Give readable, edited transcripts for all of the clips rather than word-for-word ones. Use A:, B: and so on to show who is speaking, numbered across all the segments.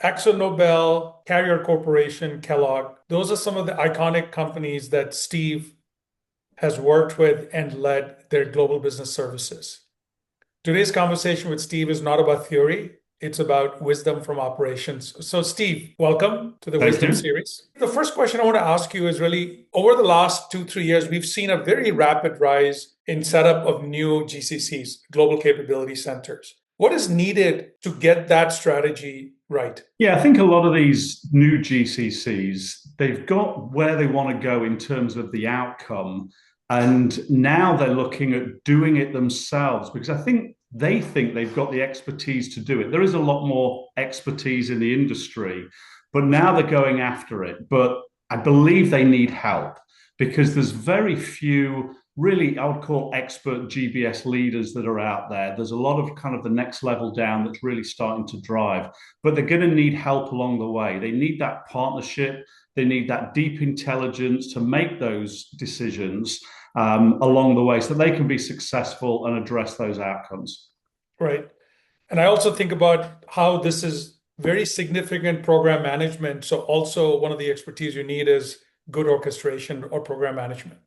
A: AkzoNobel, Carrier Corporation, Kellogg, those are some of the iconic companies that Steve has worked with and led their global business services. Today's conversation with Steve is not about theory, it's about wisdom from operations. So, Steve, welcome to the
B: Thank
A: Wisdom
B: you.
A: series. The first question I want to ask you is really over the last 2, 3 years, we've seen a very rapid rise in setup of new GCCs, global capability centers. What is needed to get that strategy right?
B: Yeah, I think a lot of these new GCCs, they've got where they want to go in terms of the outcome. And now they're looking at doing it themselves because I think they think they've got the expertise to do it. There is a lot more expertise in the industry, but now they're going after it. But I believe they need help because there's very few really, I would call expert GBS leaders that are out there. There's a lot of kind of the next level down that's really starting to drive, but they're going to need help along the way. They need that partnership. They need that deep intelligence to make those decisions along the way so they can be successful and address those outcomes.
A: Right. And I also think about how this is very significant program management. So, also one of the expertise you need is good orchestration or program management.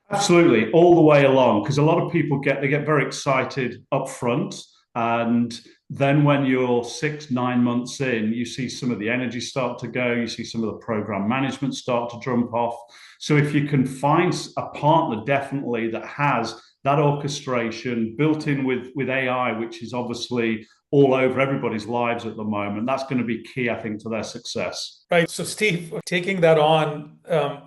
B: Absolutely, all the way along, because a lot of people get very excited up front, and then when you're 6, 9 months in, you see some of the energy start to go, you see some of the program management start to jump off. So if you can find a partner definitely that has that orchestration built in with AI, which is obviously all over everybody's lives at the moment, that's going to be key, I think, to their success.
A: Right. So, Steve, taking that on,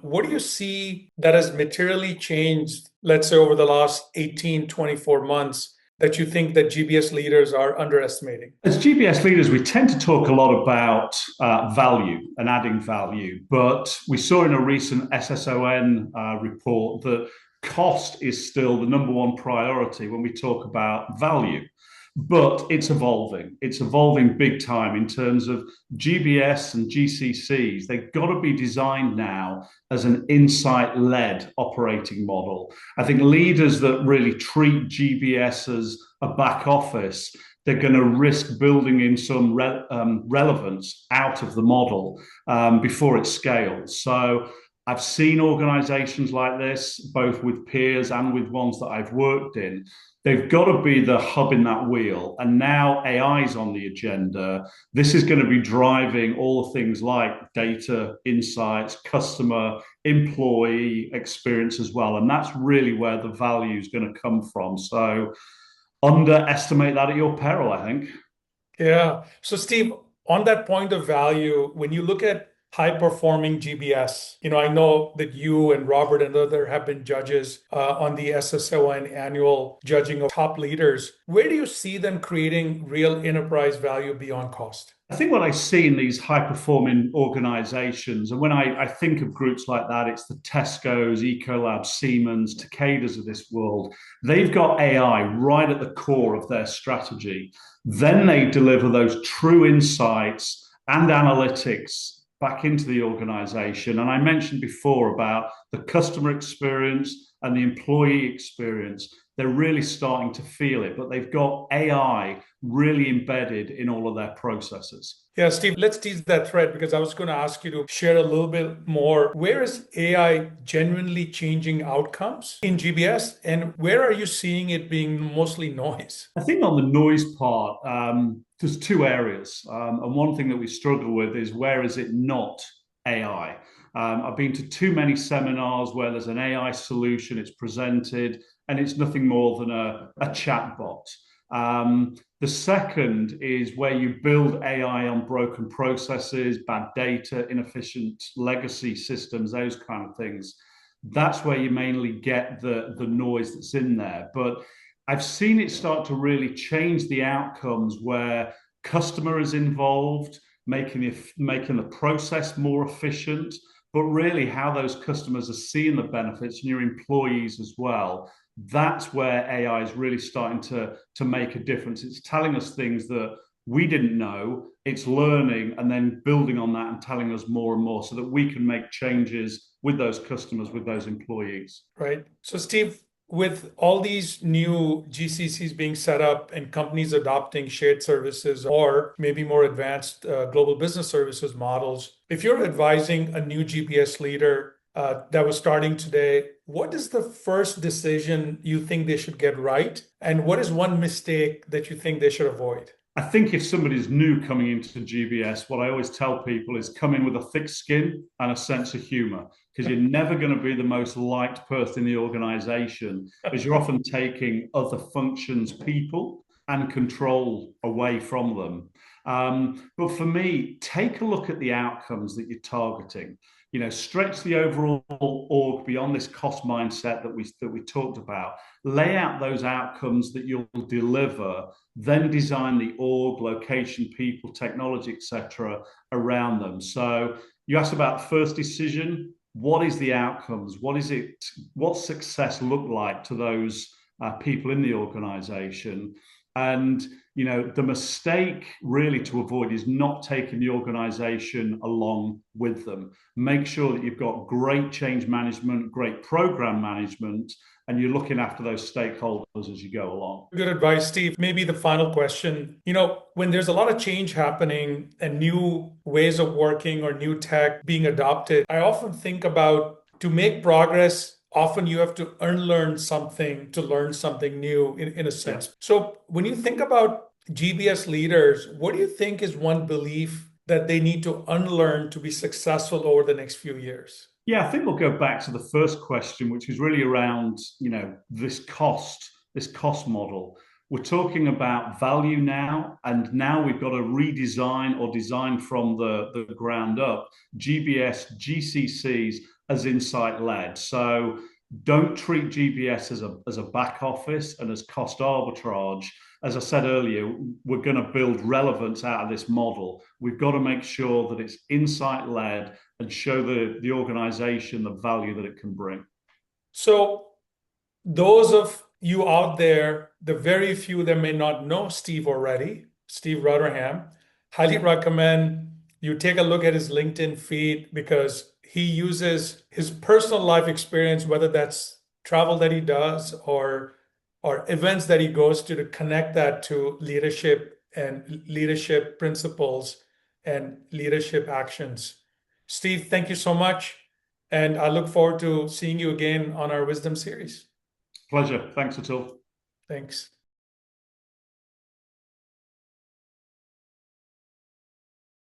A: what do you see that has materially changed, let's say, over the last 18, 24 months that you think that GBS leaders are underestimating?
B: As GBS leaders, we tend to talk a lot about value and adding value, but we saw in a recent SSON report that cost is still the number one priority when we talk about value. But it's evolving. It's evolving big time in terms of GBS and GCCs. They've got to be designed now as an insight led operating model. I think leaders that really treat GBS as a back office, they're going to risk building in some relevance out of the model before it scales. So I've seen organizations like this, both with peers and with ones that I've worked in. They've got to be the hub in that wheel. And now AI is on the agenda. This is going to be driving all the things like data, insights, customer, employee experience as well. And that's really where the value is going to come from. So underestimate that at your peril, I think.
A: Yeah. So, Steve, on that point of value, when you look at high performing GBS, I know that you and Robert and other have been judges on the SSON annual judging of top leaders. Where do you see them creating real enterprise value beyond cost?
B: I think what I see in these high performing organizations, and when I think of groups like that, it's the Tesco's, Ecolab, Siemens, Takeda's of this world. They've got AI right at the core of their strategy. Then they deliver those true insights and analytics back into the organization. And I mentioned before about the customer experience and the employee experience. They're really starting to feel it, but they've got AI really embedded in all of their processes.
A: Yeah, Steve, let's tease that thread because I was going to ask you to share a little bit more. Where is AI genuinely changing outcomes in GBS, and where are you seeing it being mostly noise?
B: I think on the noise part, there's two areas. And one thing that we struggle with is where is it not AI? I've been to too many seminars where there's an AI solution, it's presented, and it's nothing more than a chat bot. The second is where you build AI on broken processes, bad data, inefficient legacy systems, those kind of things. That's where you mainly get the noise that's in there. But I've seen it start to really change the outcomes where customer is involved, making the process more efficient, but really how those customers are seeing the benefits and your employees as well. That's where AI is really starting to make a difference. It's telling us things that we didn't know, it's learning and then building on that and telling us more and more so that we can make changes with those customers, with those employees.
A: Right. So, Steve, with all these new GCCs being set up and companies adopting shared services or maybe more advanced global business services models, if you're advising a new GPS leader that was starting today, what is the first decision you think they should get right? And what is one mistake that you think they should avoid?
B: I think if somebody's new coming into GBS, what I always tell people is come in with a thick skin and a sense of humor, because you're never going to be the most liked person in the organization, because you're often taking other functions, people, and control away from them. But for me, take a look at the outcomes that you're targeting. Stretch the overall org beyond this cost mindset that we talked about. Lay out those outcomes that you'll deliver, then design the org, location, people, technology, etc., around them. So you asked about first decision. What is the outcomes? What's success look like to those people in the organization? And the mistake really to avoid is not taking the organization along with them. Make sure that you've got great change management, great program management, and you're looking after those stakeholders as you go along.
A: Good advice, Steve. Maybe the final question. When there's a lot of change happening and new ways of working or new tech being adopted, I often think about to make progress, often you have to unlearn something to learn something new in a sense. Yeah. So when you think about GBS leaders, what do you think is one belief that they need to unlearn to be successful over the next few years?
B: Yeah, I think we'll go back to the first question, which is really around, this cost model. We're talking about value now, and now we've got to redesign or design from the ground up GBS, GCCs as insight-led. So don't treat GBS as a back office and as cost arbitrage. As I said earlier, we're going to build relevance out of this model. We've got to make sure that it's insight-led and show the organization the value that it can bring.
A: So those of you out there, the very few that may not know Steve already, Steve Rudderham, highly recommend you take a look at his LinkedIn feed, because he uses his personal life experience, whether that's travel that he does or events that he goes to connect that to leadership and leadership principles and leadership actions. Steve, thank you so much. And I look forward to seeing you again on our Wisdom series.
B: Pleasure. Thanks, Atul.
A: Thanks.